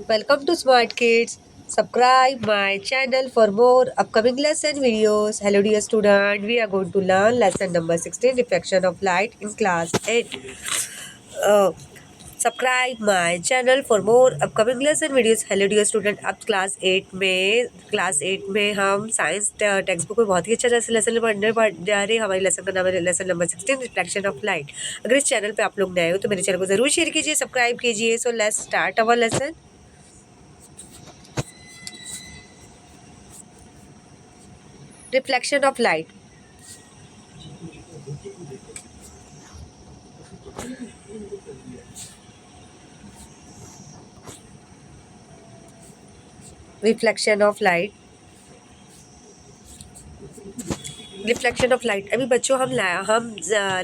Welcome to Smart Kids. Subscribe my channel for more upcoming lesson videos. Hello dear student, we are going to learn lesson number 16 reflection of light in class 8. Uh, Subscribe my channel for more upcoming lesson videos. Hello dear student, अब class 8 में हम science text book में बहुत ही अच्छा lesson पढ़ने जा रहे हैं. हमारे लेसन का नाम है lesson number 16 reflection of light. अगर इस चैनल पे आप लोग नए हो तो मेरे चैनल को जरूर शेयर कीजिए, सब्सक्राइब कीजिए. So let's start our lesson. Reflection of light. Reflection of light. Reflection of light. अभी बच्चों हम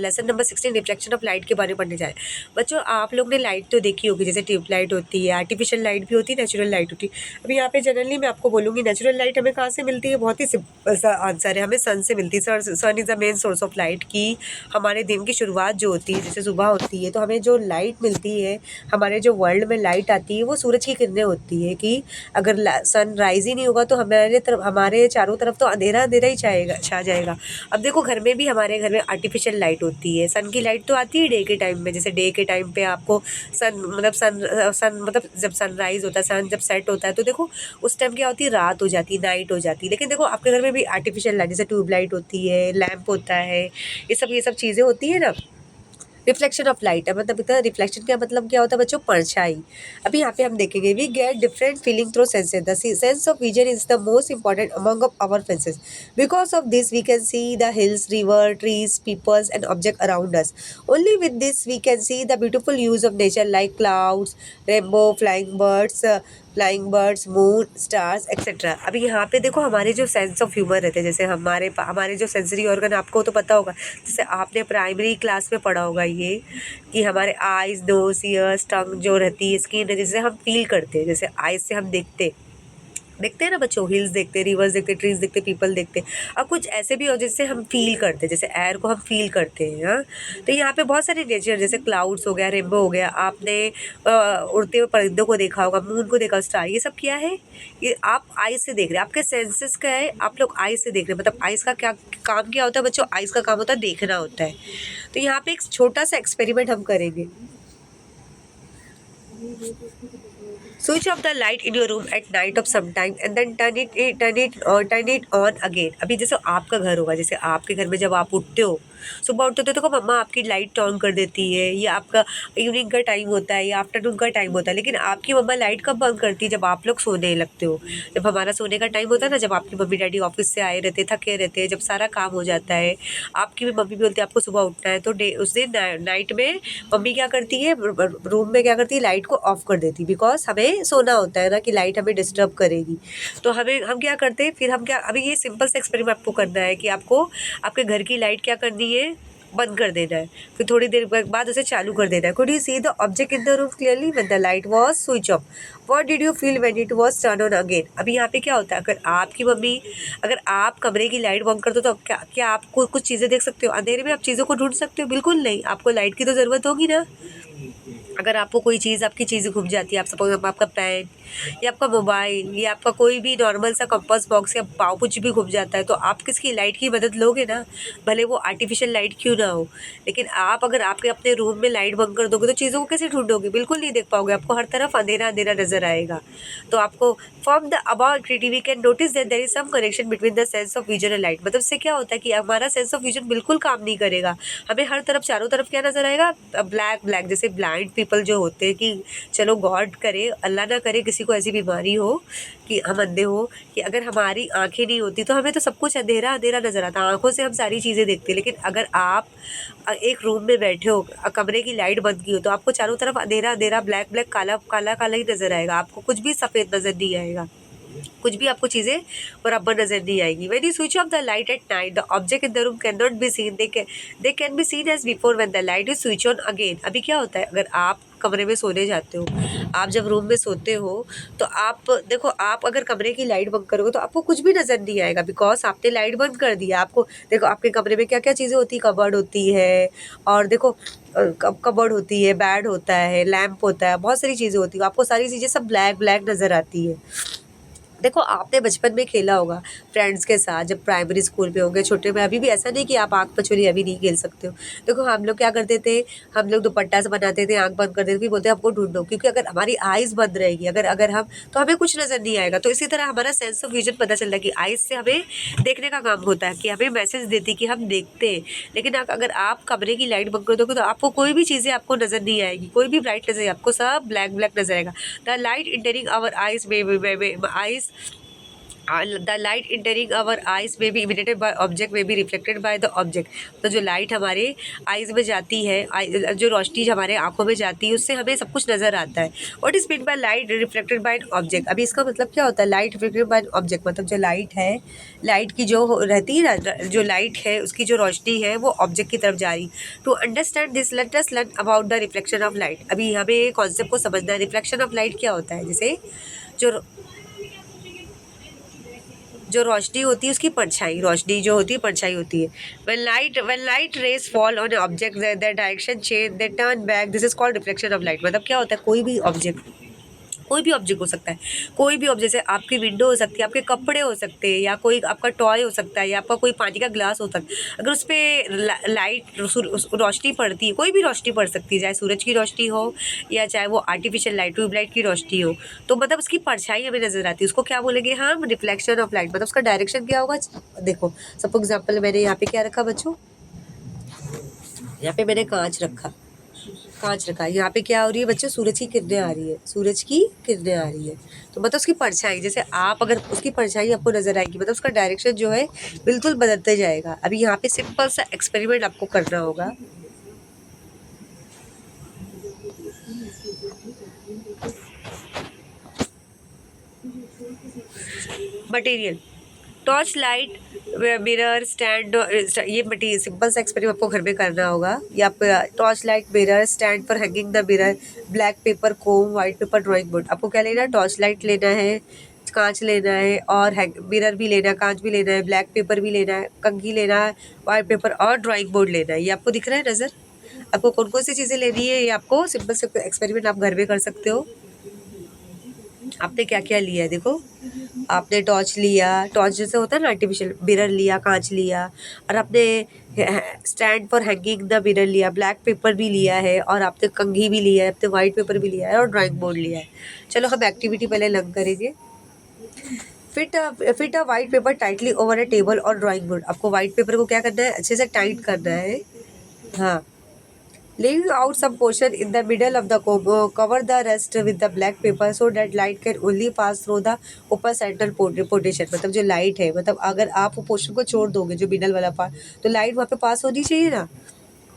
lesson number 16 reflection of light के बारे में पढ़ने जा रहे हैं. बच्चों आप लोग ने लाइट तो देखी होगी, जैसे ट्यूबलाइट होती है, आर्टिफिशियल लाइट भी होती है, नेचुरल लाइट होती है. अभी यहाँ पे जनरली मैं आपको बोलूँगी नेचुरल लाइट हमें कहाँ से मिलती है. बहुत ही सिंपल सा आंसर है, हमें सन से मिलती है. Sun is the main source of light. की हमारे दिन की शुरुआत जो होती है, जैसे सुबह होती है तो हमें जो लाइट मिलती है, हमारे जो वर्ल्ड में लाइट आती है वो सूरज की किरणें होती है. कि अगर सन राइज ही नहीं होगा तो हमारे चारों तरफ तो अंधेरा अंधेरा ही छा जाएगा. अब देखो घर में भी, हमारे घर में आर्टिफिशियल लाइट होती है. सन की लाइट तो आती है डे के टाइम में. जैसे डे के टाइम पे आपको सन मतलब जब सनराइज होता है, सन जब सेट होता है तो देखो उस टाइम क्या होती है, रात हो जाती है, नाइट हो जाती है. लेकिन देखो आपके घर में भी आर्टिफिशियल लाइट, जैसे ट्यूबलाइट होती है, लैंप होता है, ये सब चीज़ें होती है ना. रिफ्लेक्शन ऑफ लाइट है मतलब इतना. रिफ्लेक्शन का मतलब क्या होता है बच्चों, परछाई. अभी यहाँ पे हम देखेंगे we get different feeling through senses. The sense of vision is the most important among of our senses. Because of this we can see the hills, river, trees, peoples and object around us. Only with this we can see the beautiful views of nature like clouds, rainbow, flying birds, moon, stars etcetera. अभी यहाँ पे देखो हमारे जो sense of humour रहते हैं, जैसे हमारे जो सेंसरी ऑर्गन, आपको तो पता होगा, जैसे आपने प्राइमरी क्लास में पढ़ा होगा ये, कि हमारे आइज़, नोज़, ईयर्स, टंग जो रहती है, स्किन है, जिससे हम फील करते हैं. जैसे आइज़ से हम देखते हैं ना बच्चों, हिल्स देखते हैं, रिवर्स देखते हैं, ट्रीज देखते हैं, पीपल देखते हैं. अब कुछ ऐसे भी हो जिससे हम फील करते हैं, जैसे एयर को हम फील करते हैं. हाँ, तो यहाँ पे बहुत सारे नेचर, जैसे क्लाउड्स हो गया, रेनबो हो गया, आपने उड़ते हुए परिंदों को देखा होगा, मून को देखा, स्टार, ये सब क्या है, ये आप आइज से देख रहे हैं. आपके सेंसेस का है, आप लोग आइज से देख रहे हैं. मतलब आइज का क्या काम, क्या होता है बच्चों, आइज का काम होता है देखना होता है. तो यहाँ पे एक छोटा सा एक्सपेरिमेंट हम करेंगे. Switch off the light in your room at night of some time and then turn it on again. अभी जैसे आपका घर होगा, जैसे आपके घर में जब आप उठते हो, सुबह उठते हो तो देखो मम्मा आपकी लाइट ऑन कर देती है, या आपका इवनिंग का टाइम होता है या आफ्टरनून का टाइम होता है. लेकिन आपकी मम्मा लाइट कब बंद करती है, जब आप लोग सोने लगते हो. जब हमारा सोने का टाइम होता है ना, जब आपकी मम्मी डैडी ऑफिस से आए रहते, थके रहते हैं, जब सारा काम हो जाता है, आपकी भी मम्मी भी बोलती है आपको सुबह उठना है, तो उस दिन नाइट में मम्मी क्या करती है, रूम में क्या करती है, लाइट को ऑफ कर देती है. बिकॉज हमें सोना होता है ना, कि लाइट हमें डिस्टर्ब करेगी. तो हम क्या करते हैं फिर, हम क्या, अभी ये सिंपल सा एक्सपेरिमेंट आपको करना है कि आपको आपके घर की लाइट क्या करनी है, बंद कर देना है. फिर थोड़ी देर बाद उसे चालू कर देना है. Could you see the object in the room clearly when the light was switch off? What did you feel when it was turn on again? अभी यहाँ पे क्या होता है, अगर आप कमरे की लाइट बंद कर दो तो क्या आप कुछ चीज़ें देख सकते हो? अंधेरे में आप चीज़ों को ढूंढ सकते हो? बिल्कुल नहीं. आपको लाइट की तो ज़रूरत होगी ना. अगर आपको कोई चीज़, आपकी चीज़ घूम जाती है, आप सपोज आपका पेन या आपका मोबाइल या आपका कोई भी नॉर्मल सा कंपास बॉक्स या पाउच भी घूम जाता है, तो आप किसकी, लाइट की मदद लोगे ना, भले वो आर्टिफिशियल लाइट क्यों ना हो. लेकिन आप अगर आपके अपने रूम में लाइट बंद कर दोगे तो चीज़ों को कैसे ढूंढोगे? बिल्कुल नहीं देख पाओगे. आपको हर तरफ अंधेरा अंधेरा नजर आएगा. तो आपको from the about activity we can notice that there is some connection between the sense of vision and light. मतलब इससे क्या होता है कि हमारा सेंस ऑफ विजन बिल्कुल काम नहीं करेगा. हमें हर तरफ, चारों तरफ क्या नजर आएगा, ब्लैक ब्लैक. जैसे ब्लाइंड पीपल जो होते हैं, कि चलो गॉड करे, अल्लाह ना करे किसी को ऐसी बीमारी हो कि हम अंधे हो, कि अगर हमारी आंखें नहीं होती तो हमें तो सब कुछ अंधेरा अंधेरा नजर आता. आंखों से हम सारी चीज़ें देखते हैं. लेकिन अगर आप एक रूम में बैठे हो, कमरे की लाइट बंद की हो, तो आपको चारों तरफ अंधेरा अंधेरा, ब्लैक ब्लैक, काला काला काला ही नजर आएगा. आपको कुछ भी सफ़ेद नजर नहीं आएगा. कुछ भी आपको चीज़ें बराबर नजर नहीं आएगी. When you switch off the light at night the object in the room can not be seen. They can be seen as before when the light is switch on again. अभी क्या होता है, अगर आप कमरे में सोने जाते हो, आप जब रूम में सोते हो, तो आप देखो, आप अगर कमरे की लाइट बंद करोगे तो आपको कुछ भी नज़र नहीं आएगा, बिकॉज़ आपने लाइट बंद कर दिया। आपको देखो, आपके कमरे में क्या-क्या चीज़ें होती हैं, कबर्ड होती है, और देखो कबर्ड होती है, बेड होता है, लैंप होता है, बहुत सारी चीज़ें होती हैं, आपको सारी चीज़ें सब ब्लैक ब्लैक नज़र आती है। देखो, आपने बचपन में खेला होगा फ्रेंड्स के साथ, जब प्राइमरी स्कूल में होंगे, छोटे में, अभी भी ऐसा नहीं कि आप आँख मचोली अभी नहीं खेल सकते हो। देखो, हम लोग क्या करते थे, हम लोग दुपट्टा से बनाते थे, आँख बंद कर देते थे, फिर बोलते हमको ढूँढो, क्योंकि अगर हमारी आइज़ बंद रहेगी, अगर अगर हम, तो हमें कुछ नज़र नहीं आएगा। तो इसी तरह हमारा सेंस ऑफ विज़न पता चलता है कि आइज़ से हमें देखने का काम होता है, कि हमें मैसेज देती है कि हम देखते हैं। लेकिन अगर आप कमरे की लाइट बंद कर दोगे तो आपको कोई भी चीज़ें आपको नज़र नहीं आएगी, कोई भी ब्राइट नज़र, आपको सब ब्लैक ब्लैक नज़र आएगा। The light entering our eyes में eyes the light entering our eyes may be emitted by object may be reflected by the object। तो जो लाइट हमारे आइज़ में जाती है, जो रोशनी हमारे आंखों में जाती है, उससे हमें सब कुछ नज़र आता है। What is mean by light reflected by an object? अभी इसका मतलब क्या होता है, light reflected by an object? मतलब जो लाइट है, लाइट की जो रहती है ना, जो लाइट है उसकी जो रोशनी है वो ऑब्जेक्ट की तरफ जा रही। To understand this let us learn about the reflection of light. अभी हमें कॉन्सेप्ट को समझना है, रिफ्लेक्शन ऑफ लाइट क्या होता है। जैसे जो जो रोशनी होती है उसकी परछाई, रोशनी जो होती है परछाई होती है। when light rays fall on an object, their direction change, they turn back, this is called reflection of light। मतलब क्या होता है, कोई भी ऑब्जेक्ट हो सकता है, कोई भी ऑब्जेक्ट, जैसे आपकी विंडो हो सकती है, आपके कपड़े हो सकते हैं, या कोई आपका टॉय हो सकता है, या आपका कोई पानी का ग्लास हो सकता है। अगर उस पर लाइट रोशनी पड़ती है, कोई भी रोशनी पड़ सकती है, चाहे सूरज की रोशनी हो या चाहे वो आर्टिफिशियल लाइट, ट्यूबलाइट की रोशनी हो, तो मतलब उसकी परछाई हमें नजर आती है, उसको क्या बोलेंगे हम, रिफ्लेक्शन ऑफ लाइट। मतलब उसका डायरेक्शन क्या होगा, देखो सपोज एग्जाम्पल, मैंने यहाँ पे क्या रखा बच्चों, यहाँ पे मैंने कांच रखा है, यहाँ पे क्या हो रही है बच्चों, सूरज की किरणें आ रही है, सूरज की किरणें आ रही है। तो मतलब उसकी परछाई, जैसे आप अगर उसकी परछाई आपको नजर आएगी, मतलब उसका डायरेक्शन जो है बिल्कुल बदलते जाएगा। अभी यहाँ पे सिंपल सा एक्सपेरिमेंट आपको करना होगा। Material, torch light, mirror stand, ये मटेरियल, सिंपल सा एक्सपेरिमेंट आपको घर में करना होगा। या torch light, mirror stand for hanging the mirror, black paper, comb, white paper, drawing board. आपको क्या लेना है, टॉर्च लाइट लेना है, कांच लेना है, और मिरर भी लेना है, कांच भी लेना है, ब्लैक पेपर भी लेना है, कंघी लेना है, वाइट पेपर और ड्राइंग बोर्ड लेना है। ये आपको दिख रहा है नज़र, आपको कौन कौन सी चीज़ें लेनी है, ये आपको सिंपल से एक्सपेरिमेंट आप घर में कर सकते हो। आपने क्या क्या लिया है, देखो, आपने टॉर्च लिया, टॉर्च जैसे होता है ना आर्टिफिशियल, मिरर लिया, कांच लिया, और आपने stand for hanging the mirror लिया, ब्लैक पेपर भी लिया है, और आपने कंघी भी लिया है, आपने वाइट पेपर भी लिया है, और ड्राइंग बोर्ड लिया है। चलो हम एक्टिविटी पहले लर्न करेंगे। Fit a white paper tightly over a table और ड्राइंग बोर्ड। आपको वाइट पेपर को क्या करना है, अच्छे से टाइट करना है। हाँ, laying out some portion in the middle of the combo, cover the rest with the black paper so that light can only pass through the upper central portion। मतलब जो लाइट है, मतलब अगर आप वो पोर्शन को छोड़ दोगे, जो मिडल वाला पार्ट, तो लाइट वहाँ पे पास होनी चाहिए ना।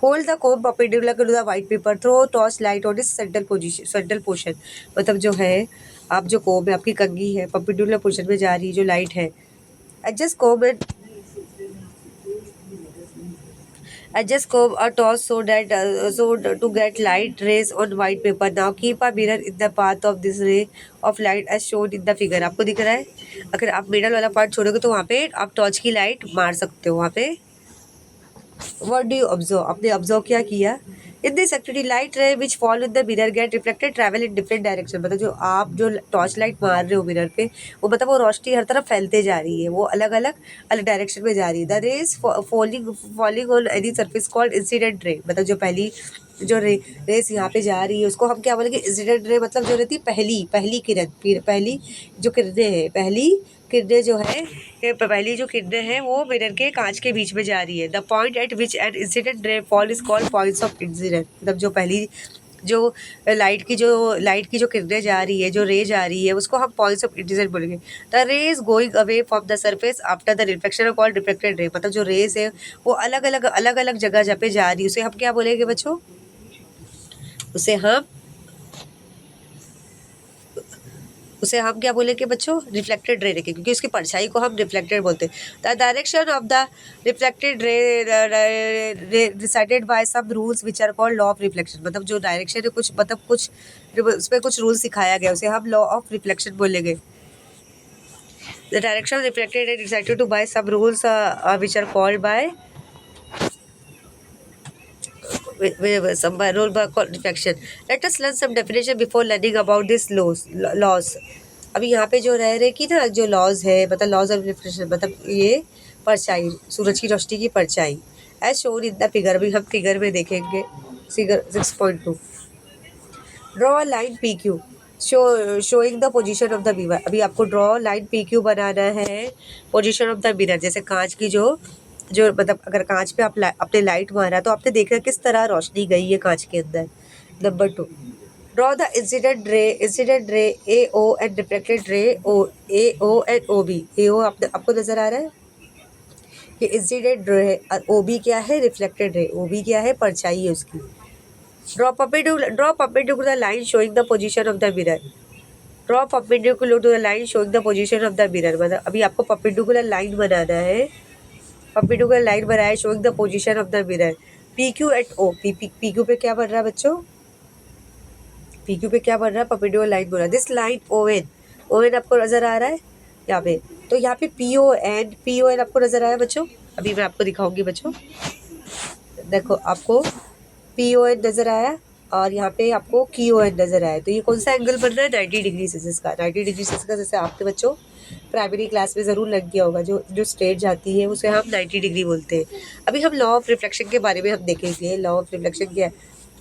Hold the comb perpendicular to the white paper, throw torch light on इस सेंट्रल पोर्शन। मतलब जो है, आप जो कोम है, आपकी कंघी है, परपेंडिकुलर पोर्शन में जा रही है जो लाइट है, adjust comb and adjust curve or toss so that to get light rays on white paper। Now keep a mirror in the path of this ray of light as shown in the figure। आपको दिख रहा है, अगर आप middle वाला part छोड़ोगे तो वहाँ पे आप टॉर्च की लाइट मार सकते हो वहाँ पे। What do you observe? आपने ऑब्जर्व क्या किया, इन दिस एक्टिविटी लाइट रे विच fall in the mirror gate reflected travel in different direction. मतलब जो आप जो टॉर्च लाइट मार रहे हो मिरर पे, वो मतलब वो रोशनी हर तरफ फैलते जा रही है, वो अलग अलग अलग डायरेक्शन में जा रही है। The rays falling on any surface called incident ray. मतलब जो पहली जो रेस यहाँ पे जा रही है उसको हम क्या बोलेंगे, इंसिडेंट रे। मतलब जो रहती है पहली किरण, पहली जो किरणें हैं, पहली किरणें जो है, पहली जो किरणें हैं वो मिरर के कांच के बीच में जा रही है। The point eight which an incident ray fall is called points of incident. मतलब जो पहली जो लाइट की जो किरणें जा रही है, जो रे जा रही है, उसको हम पॉइंट्स ऑफ इंसिडेंट बोलेंगे। The rays going away from the surface after the reflection of called reflected ray. मतलब जो रेज है वो अलग अलग जगह जहाँ पे जा रही है, उसे हम क्या बोलेंगे बच्चों, उसे हम उसे हम क्या बोलेंगे बच्चों, रिफ्लेक्टेड रे रखेंगे, क्योंकि उसकी परछाई को हम रिफ्लेक्टेड बोलते हैं। The direction of the reflected ray decided by some rules which are called law of reflection, मतलब जो डायरेक्शन है कुछ, मतलब कुछ उसमें कुछ रूल सिखाया गया, उसे हम लॉ ऑफ रिफ्लेक्शन बोलेंगे। The direction reflected ray decided to by सब rules which are called by some by rule by reflection. Let us learn some definition before learning about this laws. अभी यहाँ पे जो रह रहे कि ना जो लॉज है, मतलब लॉज ऑफ रिफ्लेक्शन, मतलब ये परछाई, सूरज की रोशनी की परछाई, as shown in the figure, अभी हम फिगर में देखेंगे figure 6.2। Draw a line P Q showing the position of the mirror. अभी आपको ड्रॉ लाइन पी क्यू बनाना है, पोजीशन ऑफ द मिरर, जैसे कांच की जो मतलब अगर कांच पे आप अपने लाइट मारा तो आपने देखा किस तरह रोशनी गई है कांच के अंदर। नंबर 2, ड्रॉ द इंसिडेंट रे A O and reflected ray O A O and O B. ए ओ आपको नजर आ रहा है कि इंसिडेंट रे है, और ओ बी क्या है, रिफ्लेक्टेड रे। ओ बी क्या है, परछाई है उसकी। Draw perpendicular line showing the position of the mirror. Draw perpendicular to the line showing the position of the mirror, मतलब अभी आपको perpendicular line बनाना है, perpendicular line बनाया है showing the position of the mirror. PQ at O, PQ पे क्या बन रहा है बच्चों, PQ पे क्या बन रहा है, perpendicular line बन रहा है। दिस लाइन ON आपको नजर आ रहा है यहाँ पे, तो यहाँ पे PON आपको नजर आया बच्चों। अभी मैं आपको दिखाऊंगी बच्चों, देखो आपको PON नजर आया और यहाँ पे आपको QON नजर आया, तो ये कौन सा एंगल बन रहा है, 90 डिग्री सेल्सियस का। 90 डिग्री सेल्सियस का जैसे आपके बच्चों प्राइमरी क्लास में ज़रूर लग गया होगा, जो स्ट्रेट जाती है उसे हम 90 डिग्री बोलते हैं। अभी हम लॉ ऑफ रिफ्लेक्शन के बारे में हम देखेंगे। लॉ ऑफ रिफ्लेक्शन क्या है,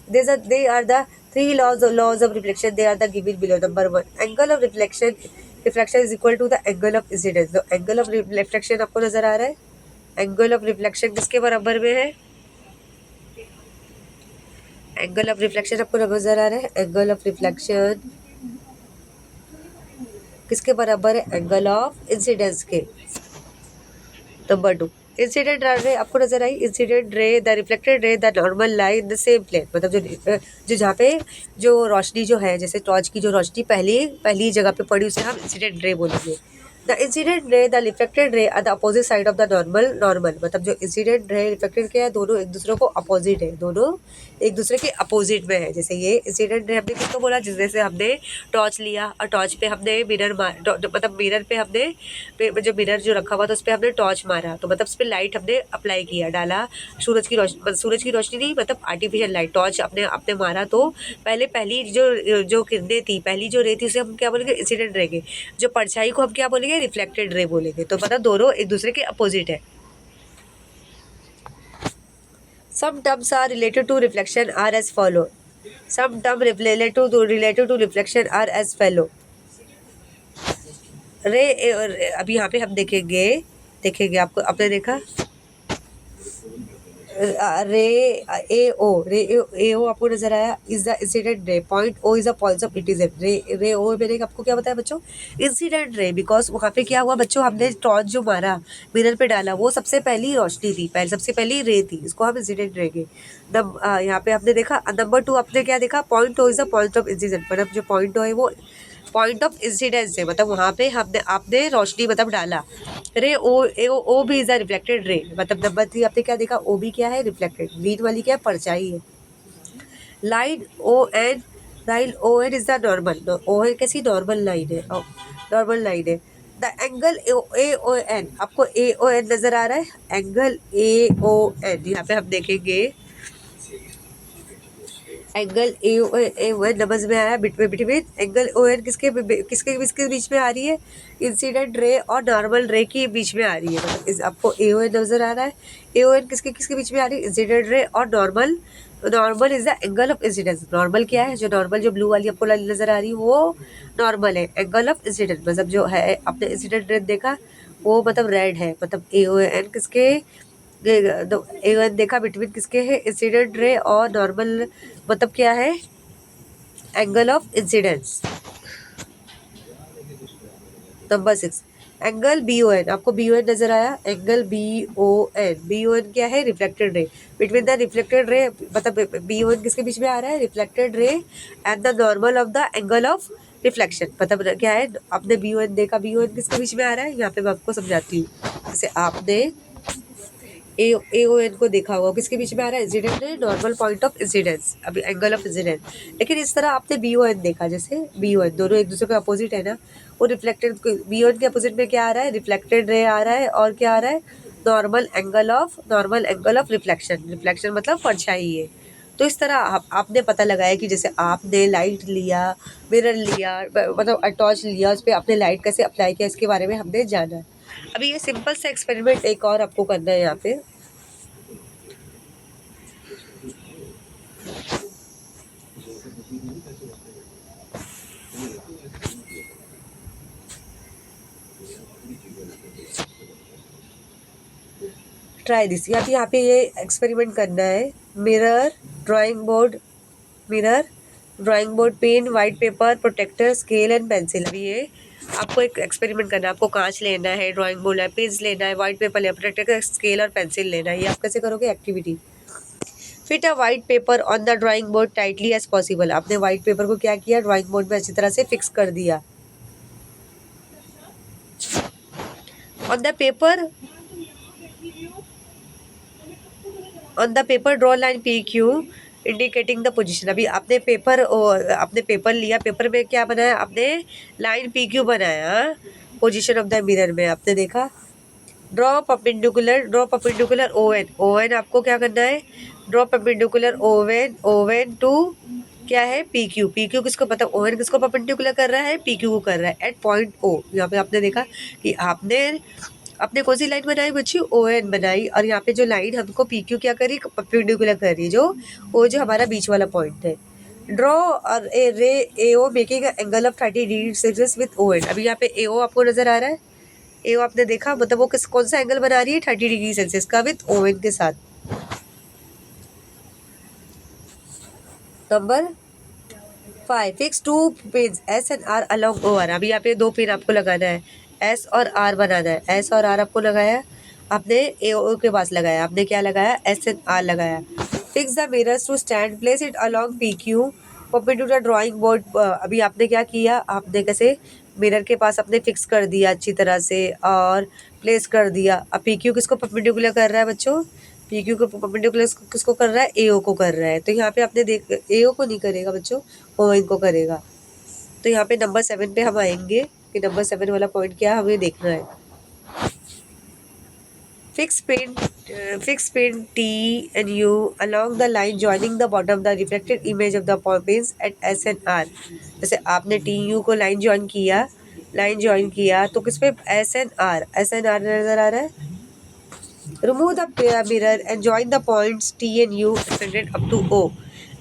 they are the 3 laws of reflection, they are the given below. Number 1, angle of reflection is equal to the angle of incidence. तो एंगल ऑफ रिफ्लेक्शन आपको नजर आ रहा है, एंगल ऑफ रिफ्लेक्शन किसके बराबर में है, एंगल ऑफ रिफ्लेक्शन आपको नजर आ रहा है, एंगल ऑफ रिफ्लेक्शन किसके बराबर है, एंगल ऑफ इंसिडेंस के। नंबर 2, इंसिडेंट रे आपको नजर आई, incident ray the reflected ray the normal lie in the same plane, मतलब जो जहाँ पे जो रोशनी जो है, जैसे टॉर्च की जो रोशनी पहली जगह पे पड़ी उसे हम इंसिडेंट रे बोलेंगे। The incident ray the reflected ray are the opposite side of the normal, मतलब जो इंसिडेंट रे रिफ्लेक्टेड क्या है, दोनों एक दूसरे को अपोजिट है, दोनों एक दूसरे के अपोजिट में है। जैसे ये इंसिडेंट रे हमने किसको बोला, जैसे हमने टॉर्च लिया और टॉर्च पे हमने मतलब मिरर पे हमने जो मिरर जो रखा हुआ था उस पर हमने टॉर्च मारा, तो मतलब उस पर लाइट हमने अप्लाई किया, डाला, सूरज की रोशनी नहीं, मतलब आर्टिफिशियल लाइट, टॉर्च अपने मारा, तो पहली जो किरणें थी, पहली जो रे थी उसे हम क्या बोलेंगे, इंसिडेंट रे के। जो परछाई को हम क्या बोलेंगे, रिफ्लेक्टेड रे बोलेंगे। तो मतलब दोनों एक दूसरे के अपोजिट है। Some terms are related to reflection are as follow. Some terms related to reflection are as follow. अभी यहाँ पे हम देखेंगे आपको, आपने देखा रे ओ आपको नजर आया, is the incident ray, point O is the point of incidence ray O. मैंने आपको क्या बताया बच्चों, इंसिडेंट रे, बिकॉज वहाँ पे क्या हुआ बच्चों, हमने टॉर्च जो मारा मिरर पे डाला वो सबसे पहली रोशनी थी, सबसे पहली रे थी, इसको हम इंसिडेंट रे के। यहाँ पे आपने देखा। नंबर 2 आपने क्या देखा, point O is the point of incident, मतलब जो पॉइंट ओ है वो पॉइंट ऑफ इंसिडेंस है, मतलब वहाँ पे आपने रोशनी मतलब डाला। रे ओ भी इज अ रिफ्लेक्टेड रे, मतलब नंबर 3 आपने क्या देखा, ओ भी क्या है, रिफ्लेक्टेड, ग्रीन वाली क्या है, परछाई है। Line O N is the normal, O N कैसी नॉर्मल लाइन है, नॉर्मल लाइन है। The angle A O N, आपको ए ओ एन नजर आ रहा है, एंगल ए ओ एन, यहाँ पे हम देखेंगे एंगल ए ओ एन नमज में आया, बिटवीन एंगल ओ एन किसके बीच में आ रही है, इंसिडेंट रे और नॉर्मल रे के बीच में आ रही है। मतलब आपको ए ओ एन नजर आ रहा है, ए ओ एन किसके बीच में आ रही है, इंसिडेंट रे और normal is the angle of incidence. Normal क्या है, जो ब्लू वाली आपको नजर आ रही है वो नॉर्मल है। एंगल ऑफ इंसिडेंस मतलब जो है आपने इंसिडेंट रे देखा वो मतलब रेड है, मतलब ए ओ एन किसके देखा बिटवीन किसके है, इंसिडेंट रे और नॉर्मल, मतलब क्या है, angle of incidence. Number 6, angle B O N, आपको बी ओ एन नजर आया, एंगल बी ओ एन क्या है, reflected ray, between the reflected ray, मतलब बी ओ एन किसके बीच में आ रहा है, reflected ray and the normal of the angle of reflection मतलब क्या है, आपने बी ओ एन देखा, बी ओ एन किसके बीच में आ रहा है, यहाँ पे मैं आपको समझाती हूँ। जैसे आपने ए ओ एन को देखा होगा, किसके बीच में आ रहा है, इंसिडेंट है, नॉर्मल पॉइंट ऑफ इंसिडेंस, अभी एंगल ऑफ इंसिडेंस। लेकिन इस तरह आपने बी ओ एन देखा, जैसे बी ओ एन दोनों एक दूसरे के अपोजिट है ना, वो रिफ्लेक्टेड, बी ओ एन के अपोजिट में क्या आ रहा है, रिफ्लेक्टेड रे आ रहा है, और क्या आ रहा है, normal angle of reflection. Reflection मतलब परछाई है। तो इस तरह आपने पता लगाया कि जैसे आपने लाइट लिया, मिरर लिया, मतलब टॉर्च लिया, उस पर आपने लाइट कैसे अप्लाई किया, इसके बारे में हमने जाना। अभी ये सिंपल सा एक्सपेरिमेंट एक और आपको करना है यहाँ पे। ट्राई दिस, यहाँ पे ये एक्सपेरिमेंट करना है। Mirror, drawing board, mirror, drawing board, pen, white paper, protractor, scale and pencil. अभी ये आपको एक एक्सपेरिमेंट करना है। आपको कांच लेना है, ड्राइंग बोर्ड है, पेन्स लेना है, वाइट पेपर लेना है, प्रोटेक्टर, स्केल और पेंसिल लेना है। ये आप कैसे करोगे activity. Fit a white paper on the drawing board tightly as possible. आपने वाइट पेपर को क्या किया, ड्राइंग बोर्ड में अच्छी तरह से फिक्स कर दिया। On the paper, on the paper draw line P Q indicating the position. अभी आपने पेपर लिया, पेपर में क्या बनाया आपने, लाइन पी क्यू बनाया पोजिशन ऑफ द मिरर में। आपने देखा, ड्रॉ परपेंडिकुलर ओवन, ओवन आपको क्या करना है, draw perpendicular O N, O N two क्या है, पी क्यू। पी क्यू किसको पता, ओवन किसको परपेंडिकुलर कर रहा है, पी क्यू को कर रहा है एट पॉइंट ओ। यहाँ पे आपने देखा कि आपने आपने कौन सी लाइन बनाई बच्ची, ओ एन बनाई, और यहाँ पे जो लाइन हमको पी क्यू क्या करी, परपेंडिकुलर कर रही है, जो हमारा बीच वाला पॉइंट है। ड्रॉ और a ray A O making angle of 30 degree Celsius with O N. अभी यहाँ पे ए ओ आपको नजर आ रहा है, ए ओ आपने देखा, मतलब वो कौन सा एंगल बना रही है, 30 डिग्री सेल्सियस का विद ओ एन के साथ। Number 5, fix 2 pins S and R along O R. अभी यहाँ पे 2 पिन आपको लगाना है, एस और आर बनाना है। एस और आर आपको लगाया, आपने ए ओ के पास लगाया, आपने क्या लगाया, एस एंड आर लगाया। Fix the mirrors to stand, place it along P Q perpendicular drawing board. अभी आपने क्या किया, आपने कैसे मिरर के पास आपने फिक्स कर दिया अच्छी तरह से और प्लेस कर दिया। अब पी क्यू किसको परपेंडिकुलर कर रहा है बच्चों, पी क्यू को परपेंडिकुलर किसको कर रहा है, ए ओ को कर रहा है। तो यहाँ पे आपने देख, ए ओ को नहीं करेगा बच्चों, ओ इनको करेगा। तो यहाँ पे नंबर 7 पे हम आएंगे कि नंबर 7 वाला पॉइंट क्या हमें देखना है। Fix pin T and you along the line joining the bottom the reflected image of the pins at S and R। जैसे आपने टी यू को लाइन ज्वाइन किया तो किस पे, S N R, S N R नजर आ रहा है। Remove the mirror and join the points T N U extended up to O.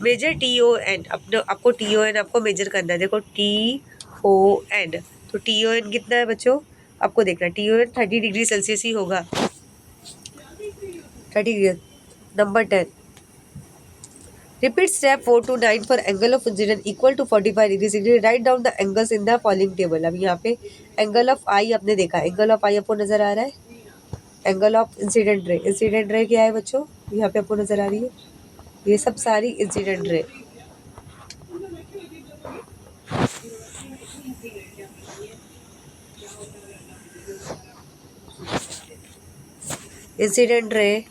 Measure T O N, अपने आपको टी ओ एन आपको मेजर करना है। देखो टी ओ एन, तो टी ओ एन कितना है बच्चों, आपको देखना है, T O N 30 degree Celsius ही होगा, 30 degree. Number 10, repeat step 4 to 9 for angle of incidence equal to 45 degrees। Write down the angles in the following table. अब यहाँ पे एंगल ऑफ आई आपने देखा, एंगल ऑफ आई आपको नजर आ रहा है। एंगल ऑफ इंसिडेंट रे क्या है बच्चों, यहाँ पे आपको नजर आ रही है, ये सब सारी incident ray. Incident ray,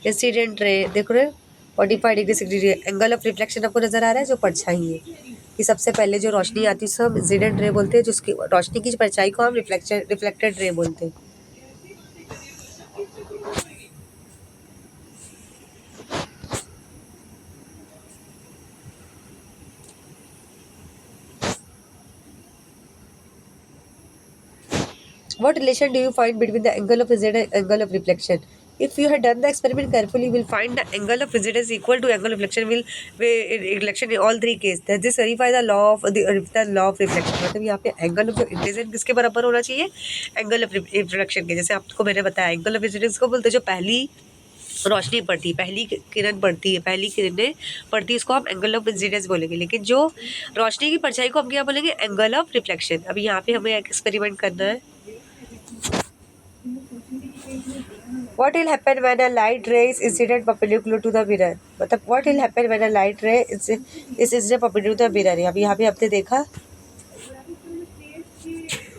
incident ray देख रहे हो, 45 degree 60 degree. Angle of reflection आपको नजर आ रहा है, जो परछाई है, कि सबसे पहले जो रोशनी आती है उसे हम इंसिडेंट रे बोलते हैं, जिसकी रोशनी की परछाई को हम रिफ्लेक्टेड रे बोलते हैं। What relation do you find between the angle of incidence and angle of reflection? If you had done the experiment carefully, you will find the angle of incidence equal to angle of reflection reflection in all three cases. Does this verify the law of the law of reflection? मतलब यहाँ पे angle of incidence किसके बराबर होना चाहिए, angle of reflection के। जैसे आपको मैंने बताया, एंगल ऑफ इंसिडेंस को बोलते हैं जो पहली रोशनी पड़ती है, पहली किरण पड़ती है, पहली किरणें पड़ती है, उसको हम एंगल ऑफ इंसिडेंस बोलेंगे। लेकिन जो रोशनी की परछाई को हम क्या बोलेंगे, एंगल ऑफ रिफ्लेक्शन। अभी यहाँ पे हमें एक एक्सपेरिमेंट करना है। What will happen when a light ray is incident perpendicular to the mirror? मतलब what will happen when a light ray is incident perpendicular to the mirror? अभी यहाँ पे आपने देखा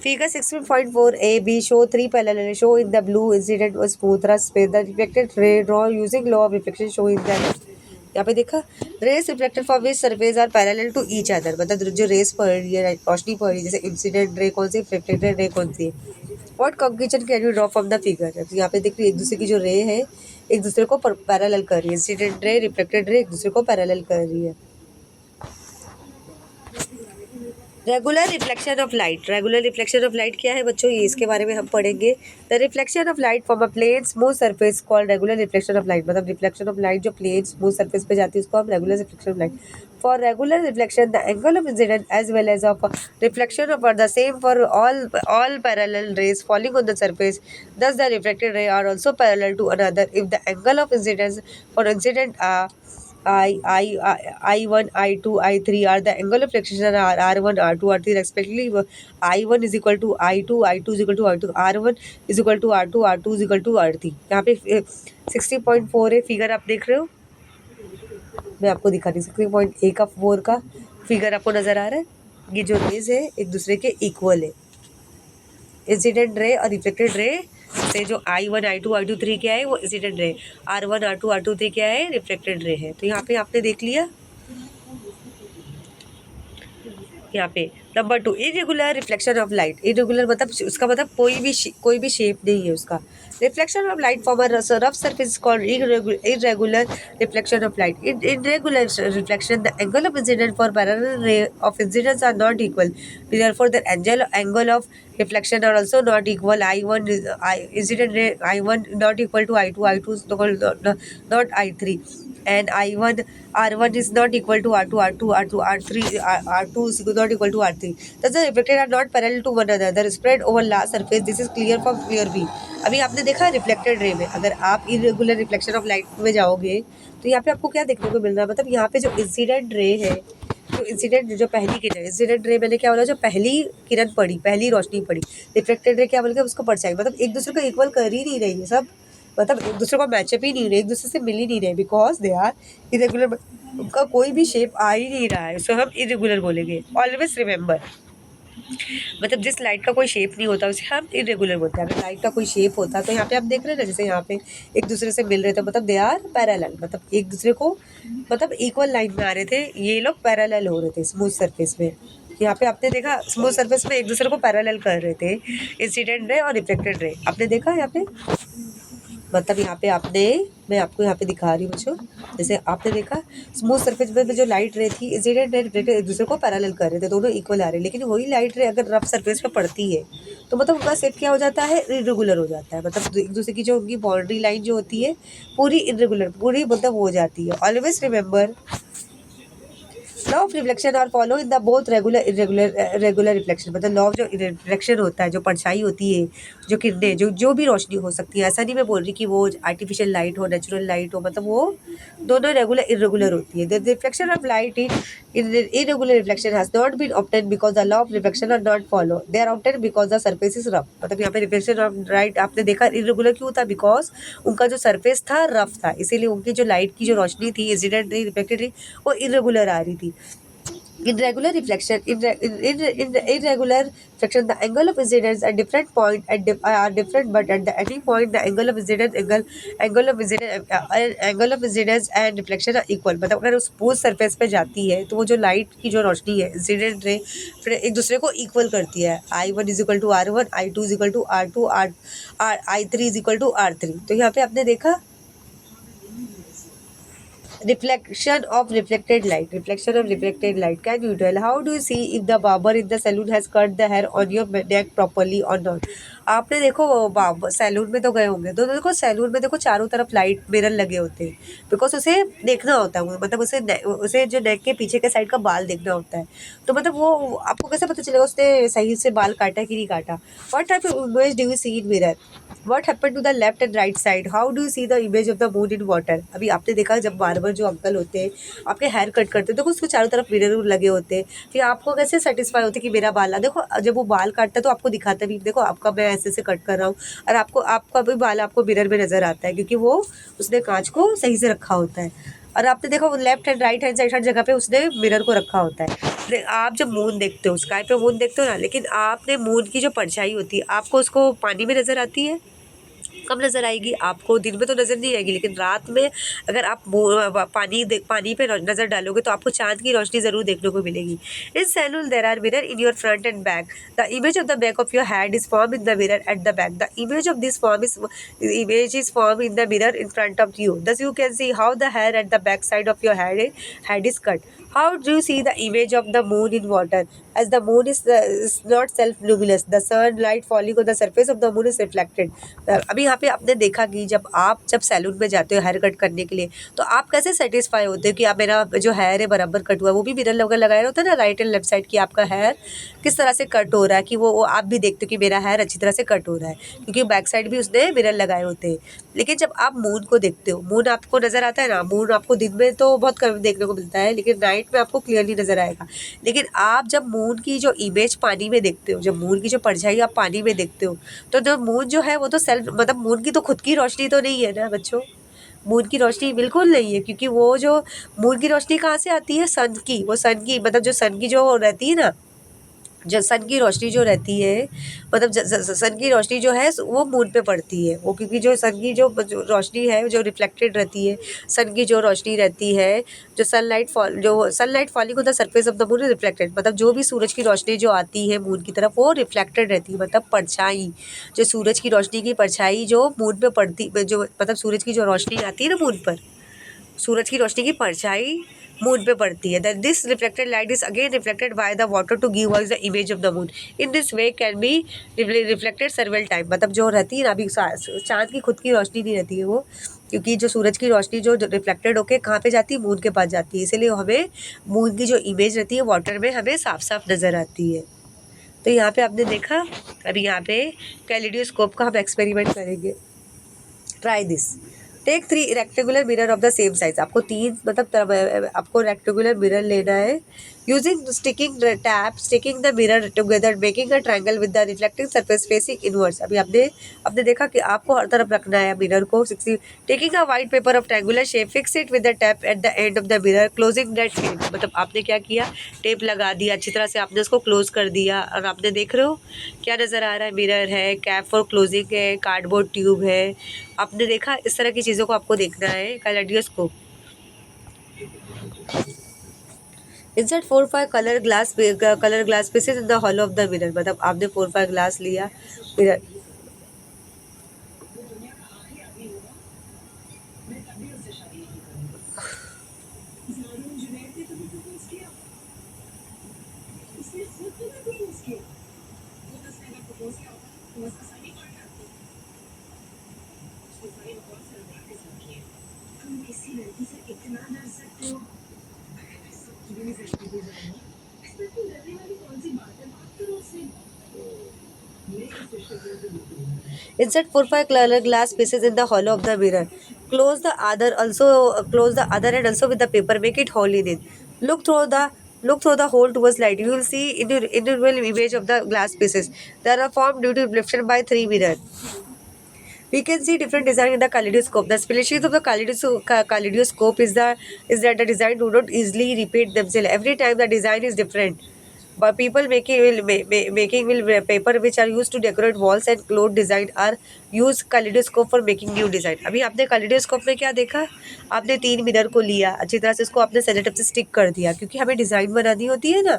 Figure 16.4a show three parallel show in the blue incident was smooth thrust space the reflected ray draw using law of reflection show in the यहाँ पे देखा rays reflected from which surface are parallel to each other मतलब जो race पड़ रही है रोशनी पड़ रही है जैसे इंसिडेंट रे कौन सी रिफ्लेक्टेड रे कौन सी है what conclusion can you draw from the figure यहाँ पे देख रही है एक दूसरे की जो रे है एक दूसरे को पैरेलल कर रही है इंसिडेंट रे रिफ्लेक्टेड रे एक दूसरे को पैरेलल कर रही है regular reflection of light regular reflection of light क्या है बच्चों ये इसके बारे में हम पढ़ेंगे the reflection of light from a plane smooth surface called regular reflection of light मतलब रिफ्लेक्शन ऑफ लाइट जो प्लेन स्मूथ सरफेस पे जाती है उसको हम regular reflection of light for regular reflection the angle of incident as well as of reflection of the same for all parallel rays falling on the surface thus the reflected ray are also parallel to another if the angle of incidence for incident I1, I2, I3 are the angle of reflection are R1, R2, R3 respectively. I1 is equal to I2, I2 is equal to R2, R1 is equal to R2, R2 is equal to R3. यहाँ पे 60.4 है figure आप देख रहे हो मैं आपको दिखा रही हूँ 60.1 का 4 का फिगर आपको नजर आ रहा है ये जो रेज है एक दूसरे के इक्वल है इंसिडेंट रे और रिफ्लेक्टेड रे से जो I1, I2, I2, 3 क्या है वो incident ray R1, R2, R2, 3 क्या है रिफ्लेक्टेड रे है तो यहाँ पे आपने देख लिया यहाँ पे number 2 irregular reflection of light irregular मतलब उसका मतलब कोई भी शेप नहीं है उसका reflection of light from a rough surface called irregular reflection of light irregular reflection the angle of incident for parallel ray of incidents are not equal therefore the angle of reflection are also not equal I1 is incident ray I1 not equal to I2 I2 is not I3 and I1 R1 is not equal to R2 R2 R2 R3 R2 is not equal to R3 thus the reflected are not parallel to one another they are spread over large surface this is clear from figure B अभी आपने देखा reflected ray में अगर आप irregular reflection of light में जाओगे तो यहाँ पे आपको क्या देखने को मिल रहा है मतलब यहाँ पे जो इंसिडेंट रे है जो इंसिडेंट जो पहली किरण इंसिडेंट रे मैंने क्या बोला जो पहली किरण पड़ी पहली रोशनी पड़ी रिफ्लेक्टेड रे क्या बोल के उसको परछाई मतलब एक दूसरे को इक्वल कर ही नहीं रही है सब मतलब एक दूसरे को मैचअप ही नहीं रहे एक दूसरे से मिल ही नहीं रहे बिकॉज दे आर इरेगुलर उनका कोई भी शेप आ ही नहीं रहा है सो हम इरेगुलर बोलेंगे ऑलवेज रिमेंबर मतलब जिस लाइट का कोई शेप नहीं होता उसे हम इरेगुलर बोलते हैं अगर लाइट का कोई शेप होता तो यहाँ पे आप देख रहे हैं ना जैसे यहाँ पे एक दूसरे से मिल रहे थे मतलब दे आर पैरेलल मतलब एक दूसरे को मतलब इक्वल लाइन में आ रहे थे ये लोग पैरेलल हो रहे थे स्मूथ सरफेस में यहाँ पे आपने देखा स्मूथ सरफेस में एक दूसरे को पैरेलल कर रहे थे इंसिडेंट रे और रिफ्लेक्टेड रे आपने देखा यहाँ पे मतलब यहाँ पे आपने मैं आपको यहाँ पे दिखा रही हूँ बच्चों जैसे आपने देखा स्मूथ सरफेस में जो लाइट रे थी इंसिडेंट रे रिफ्लेक्टेड एक दूसरे को पैरेलल कर रहे थे दोनों इक्वल आ रहे हैं लेकिन वही लाइट रे अगर रफ सरफेस पे पड़ती है तो मतलब उनका शेप क्या हो जाता है इरेगुलर हो जाता है मतलब एक दूसरे की जो उनकी बाउंड्री लाइन जो होती है पूरी इरेगुलर पूरी मतलब हो जाती है always remember law of reflection और follow in the both regular reflection मतलब लॉ ऑफ जो रिफ्लेक्शन होता है जो परछाई होती है जो किरणें जो भी रोशनी हो सकती है ऐसा नहीं मैं बोल रही कि वो आर्टिफिशियल लाइट हो नेचुरल लाइट हो मतलब वो दोनों रेगुलर इरेगुलर होती है the reflection of light in irregular reflection has not been obtain because the law of reflection are not follow they are obtain because the surface is rough मतलब यहाँ पे reflection of light आपने देखा irregular क्यों था because उनका जो surface था रफ था इसीलिए उनकी जो लाइट की जो रोशनी थी इंसिडेंट रही रिफ्लेक्टेड रही वो इरेगुलर आ रही थी in regular reflection in irregular reflection the angle of incidence at different point are different but at the any point the angle of incidence angle of incidence and reflection are equal मतलब अगर उस smooth surface पे जाती है तो वो जो light की जो रोशनी है इंसिडेंट रे फिर एक दूसरे को इक्वल करती है I1 is equal to R1 I2 is equal to R2 I3 is equal to R3 तो यहाँ पे आपने देखा reflection of reflected light can you tell how do you see if the barber in the salon has cut the hair on your neck properly or not आपने देखो salon में तो गए होंगे तो देखो सैलून में देखो चारों तरफ लाइट मिरर लगे होते हैं बिकॉज उसे देखना होता है मतलब उसे जो नेक के पीछे के साइड का बाल देखना होता है तो मतलब वो आपको कैसे पता चलेगा उसने सही से बाल काटा कि नहीं काटा what type of image do you see in mirror What happened to the left and right side? How do you see the image of the moon in water? अभी आपने देखा जब बार्बर जो अंकल होते हैं आपके हेयर कट करते हैं तो उसके चारों तरफ मिरर लगे होते हैं फिर आपको कैसे सेटिस्फाई होते हैं कि मेरा बाल देखो जब वो बाल काटता है तो आपको दिखाता भी देखो आपका मैं ऐसे से कट कर रहा हूँ, और आपका भी बाल आपको मिरर में नज़र आता है, क्योंकि वो उसने कांच को सही से रखा होता है। और आपने देखा वो left hand right hand side हर जगह पे उसने मिरर को रखा होता है। आप जब मून देखते हो, स्काई पे मून देखते हो ना, लेकिन आपने मून की जो परछाई होती है आपको उसको पानी में नज़र आती है, कब नज़र आएगी आपको? दिन में तो नज़र नहीं आएगी, लेकिन रात में अगर आप पानी पे नज़र डालोगे तो आपको चांद की रोशनी ज़रूर देखने को मिलेगी। In salon there are mirror in your front and back. The image of the back of your head is form in the mirror at the back. The image of this form is form in the mirror in front of you. Thus you can see how the hair at the back side of your head is cut. How do you see the image of the moon in water? As the moon is not self-luminous, the sunlight falling on the surface of the moon is reflected. अभी यहाँ पे आपने देखा कि जब salon में जाते हो हेयर कट करने के लिए, तो आप कैसे सेटिस्फाई होते हो कि आप मेरा जो हेयर है बराबर कट हुआ है? वो भी मिरर लगाया होता है ना राइट एंड लेफ्ट साइड की, आपका हेयर किस तरह से कट हो रहा है, कि वो आप भी देखते हो कि मेरा हेयर अच्छी तरह से कट हो रहा है, क्योंकि बैक साइड भी उसने मिरर लगाए होते हैं। लेकिन जब आप मून को देखते हो, मून आपको नज़र आता है ना, मून आपको दिन में तो बहुत कम देखने को मिलता है, लेकिन नाइट में आपको क्लियरली नज़र आएगा। लेकिन आप जब मून की जो इमेज पानी में देखते हो, जब मून की जो परछाई आप पानी में देखते हो, तो जो मून जो है वो तो मतलब मून की तो खुद की रोशनी तो नहीं है ना बच्चों। मून की रोशनी बिल्कुल नहीं है, क्योंकि वो जो मून की रोशनी कहाँ से आती है? सन की। वो सन की मतलब जो सन की जो रहती है ना, जो सन की रोशनी जो रहती है, मतलब सन की रोशनी जो है वो मून पे पड़ती है। वो क्योंकि जो सन की जो रोशनी है जो रिफ्लेक्टेड रहती है, सन की जो रोशनी रहती है, जो sunlight falling on the surface of the moon reflected, मतलब जो भी सूरज की रोशनी जो आती है मून की तरफ वो रिफ्लेक्टेड रहती है, मतलब परछाई, जो सूरज की रोशनी की परछाई जो मून पे पड़ती, जो मतलब सूरज की जो रोशनी आती है ना मून पर, सूरज की रोशनी की परछाई मून पे पड़ती है। That this reflected light is again reflected by the water to give us the image of the moon. In this way can be reflected several time, मतलब जो रहती है ना, अभी चांद की खुद की रोशनी नहीं रहती है वो, क्योंकि जो सूरज की रोशनी जो रिफ्लेक्टेड होके कहाँ पे जाती है? मून के पास जाती है, इसीलिए हमें मून की जो इमेज रहती है वाटर में हमें साफ साफ नज़र आती है। तो यहाँ पे आपने देखा, अभी यहाँ पे कैलिडियोस्कोप का हम एक्सपेरिमेंट करेंगे। Try this. Take 3 rectangular mirror of the same size. आपको 3 मतलब आपको रेक्टेंगुलर मिरर लेना है। Using sticking the mirror together making a triangle with the reflecting surface facing inwards. अभी आपने देखा कि आपको हर तरफ रखना है मिरर को। Taking a white paper of triangular shape, fix it with the tap at the end of the mirror, closing that and. मतलब आपने क्या किया? टेप लगा दिया अच्छी तरह से, आपने उसको क्लोज कर दिया, और आपने देख रहे हो क्या नज़र आ रहा है? मिरर है, कैप फॉर क्लोजिंग है, कार्डबोर्ड ट्यूब है। आपने देखा, इस तरह की चीज़ों को आपको देखना है kaleidoscope. Insert 4-5 colour glass pieces in the hollow of the mirror. मतलब आपने 4-5 ग्लास लिया mirror, insert 4-5 color glass pieces in the hollow of the mirror. Close the other end also with the paper. Make it hole in it. Look through the hole towards light. You will see individual image of the glass pieces. They are formed due to reflection by 3 mirrors. We can see different design in the kaleidoscope. The species of the kaleidoscope is that the design do not easily repeat themselves. Every time the design is different. But people making paper which are used to decorate walls and cloth design are use kaleidoscope for making new design. अभी आपने kaleidoscope में क्या देखा? आपने 3 mirror को लिया, अच्छी तरह से उसको आपने सेलोटेप से स्टिक कर दिया, क्योंकि हमें डिज़ाइन बनानी होती है ना,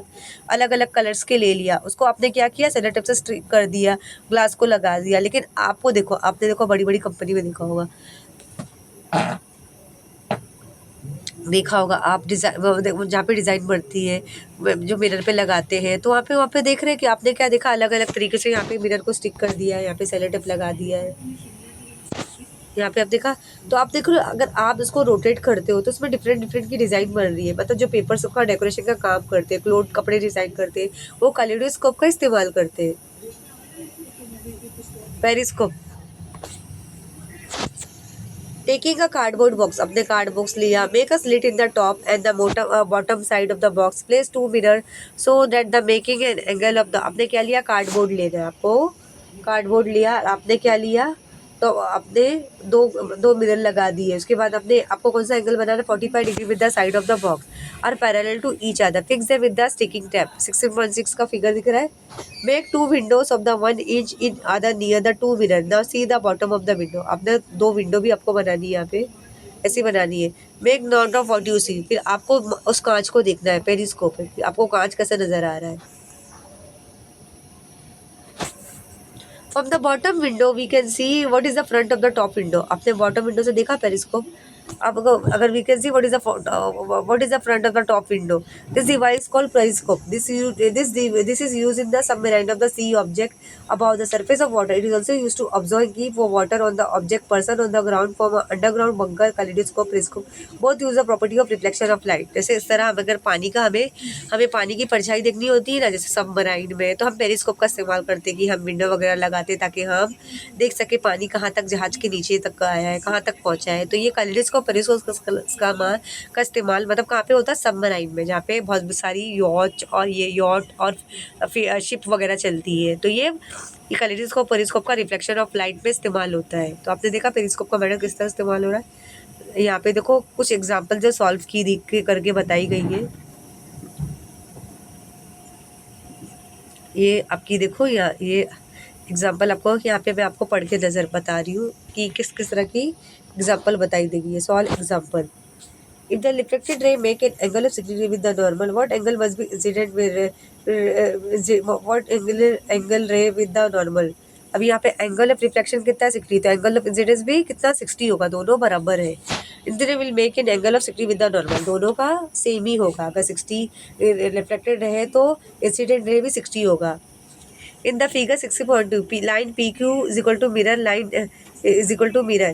अलग अलग कलर्स के ले लिया, उसको आपने क्या किया? सेलोटेप से स्टिक कर दिया, ग्लास को लगा दिया। लेकिन आपने देखो बड़ी बड़ी कंपनी में देखा होगा आप, डिज़ाइन जहाँ पे डिज़ाइन बनती है जो मिरर पे लगाते हैं, तो वहाँ पे देख रहे हैं कि आपने क्या देखा? अलग अलग तरीके से यहाँ पे मिरर को स्टिक कर दिया है, यहाँ पे सेलो टेप लगा दिया है, यहाँ पे आप देखा। तो आप देखो, अगर आप इसको रोटेट करते हो तो इसमें डिफरेंट डिफरेंट की डिज़ाइन बन रही है। मतलब जो पेपर्स का डेकोरेशन का काम करते हैं, क्लोथ कपड़े डिज़ाइन करते हैं, वो कैलिडोस्कोप का इस्तेमाल करते हैं, periscope. Taking a cardboard box, अपने कार्ड बॉक्स लिया, make a slit in the top and the bottom side of the box, place 2 mirror so that the making an angle of the. आपने क्या लिया? Cardboard लेना है आपको, cardboard लिया, आपने क्या लिया, तो आपने दो दो मिरर लगा दिए। उसके बाद आपने आपको कौन सा एंगल बनाना है, 45 degree with the side of the box और parallel to each other, fix them with the sticking tape. 16.6 का फिगर दिख रहा है। Make 2 windows of the 1 inch in other near the 2 mirror, now see the bottom of the window. आपने 2 window भी आपको बनानी है, यहाँ पे ऐसी बनानी है। Make note of what you see, फिर आपको उस कांच को देखना है, पेरिस्कोप है, आपको कांच कैसे नजर आ रहा है। From the bottom window we can see what is the front of the top window. आपने बॉटम विंडो से देखा पेरिस्कोप। अब अगर we can see what is the front of the top window, this device called periscope, this is used in the submarine of the sea object about the surface of water. It is also used to observe and keep water on the object, person on the ground, from an underground bunker, kaleidoscope, periscope. Both use the property of reflection of light. जैसे इस तरह हम अगर पानी का हमें पानी की परछाई देखनी होती है ना, जैसे सबमराइन में, तो हम पेरिस्कोप का इस्तेमाल करते हैं कि हम विंडो वगैरह लगाते ताकि हम देख सके पानी कहाँ तक जहाज के नीचे तक आया है, कहाँ तक पहुँचा है। तो ये कलेडोस्कोप पेरिस्कोप का इस्तेमाल मतलब कहाँ पे होता है, सबमराइन में, जहाँ पे बहुत सारी यॉट और शिप वगैरह चलती है। तो ये कलेडोस्कोप पेरिस्कोप का रिफ्लेक्शन ऑफ लाइट में इस्तेमाल होता है। तो आपने देखा पेरिस्कोप का मैटर किस तरह इस्तेमाल हो रहा है। यहाँ पे देखो कुछ एग्जाम्पल जो सॉल्व की करके बताई गई है। ये आपकी देखो, ये एग्जाम्पल आपको यहाँ पे मैं आपको पढ़ के नज़र बता रही हूँ कि किस किस तरह की एग्जाम्पल बताई देगी। Solve example. If the reflected ray make an angle of 60 degree with the normal, what angle must be incident with what angle ray with the normal? अभी यहाँ पे एंगल ऑफ रिफ्लेक्शन कितना है, 60, तो एंगल ऑफ इंसिडेंस भी कितना 60 होगा, दोनों बराबर है। Incident will make an angle of 60 with the normal, दोनों का सेम ही होगा। अगर 60 रिफ्लेक्टेड रहे तो इंसिडेंट रे भी 60 होगा। In the figure 60.2, line PQ is equal to mirror line is equal to mirror.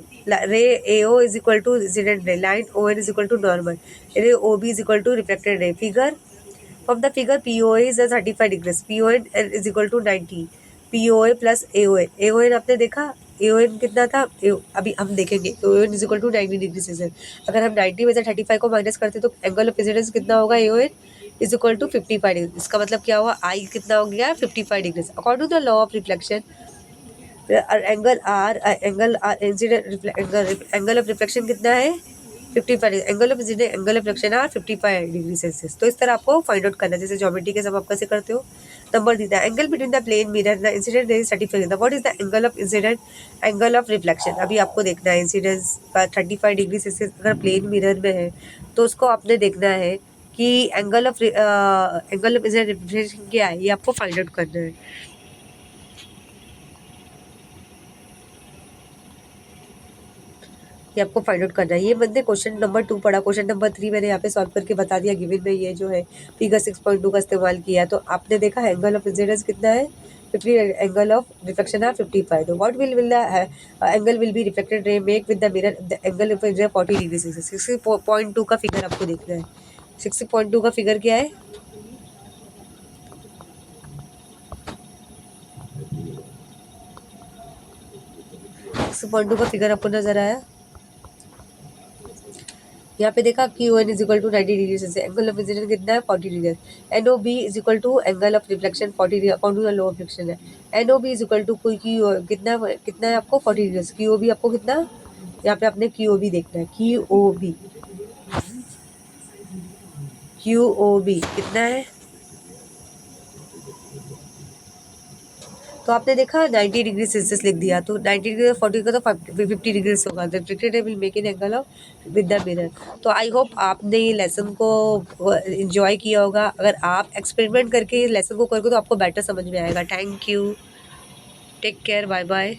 Ray AO is equal to incident ray. Line ON is equal to normal. Ray OB is equal to reflected ray. Figure from the figure POA is a 35 degrees. PON is equal to 90. POA plus AON. AON आपने देखा, AON कितना था, अभी हम देखेंगे। AON is equal to 90 degree Celsius. अगर हम 90 में से 35 को माइनस करते तो एंगल ऑफ इंसिडेंस कितना होगा, AON is equal to 55 degree. इसका मतलब क्या हुआ, आई कितना हो गया, 55 degree. According to the law of reflection, angle R angle of reflection कितना है, 55 degree. Angle of incident angle of reflection are 55 degree Celsius. तो इस तरह आपको फाइंड आउट करना है, जैसे ज्योमेट्री के सब आप कैसे करते हो। Number the the angle between the plane mirror the incident is 35 degree. What is the angle of incident angle of reflection. अभी आपको देखना है इंसिडेंस का 35 डिग्री सेल्सियस अगर प्लेन मिरर में है तो उसको आपने देखना है कि एंगल ऑफ रिफ्लेक्शन क्या है, ये आपको फाइंड आउट करना है। ये आपको फाइंड आउट करना है। ये मैंने क्वेश्चन नंबर 2 पढ़ा, क्वेश्चन नंबर 3 मैंने यहाँ पे सॉल्व करके बता दिया। गिवन में ये जो है फिगर 6.2 का इस्तेमाल किया। तो आपने देखा एंगल ऑफ इंसिडेंस कितना है, 50, एंगल ऑफ रिफ्लेक्शन है 55। तो what will the angle will be reflected ray make with the mirror the angle of 40 degree Celsius. 60.2 का फिगर आपको देखना है। 60.2 का फिगर क्या है, 60.2 का फिगर आपको नजर आया। यहाँ पे देखा Q N is equal to 90 degree से एंगल ऑफ इंसिडेंस कितना है, 40 degree. N O B is equal to angle of reflection 40 degree according to the law of reflection है। N O B is equal to कोई Q कितना कितना है आपको, 40 degree. Q O B आपको कितना, यहाँ पे आपने क्यू ओ बी देखना है। क्यू ओ बी कितना है, तो आपने देखा 90 डिग्री सेल्सियस लिख दिया। तो 90 डिग्री 40 का तो 50 डिग्री होगा। The reflected will make an angle of with the mirror. तो आई होप आपने ये लेसन को एंजॉय किया होगा। अगर आप एक्सपेरिमेंट करके लेसन को करोगे तो आपको बेटर समझ में आएगा। Thank you, take care, bye bye.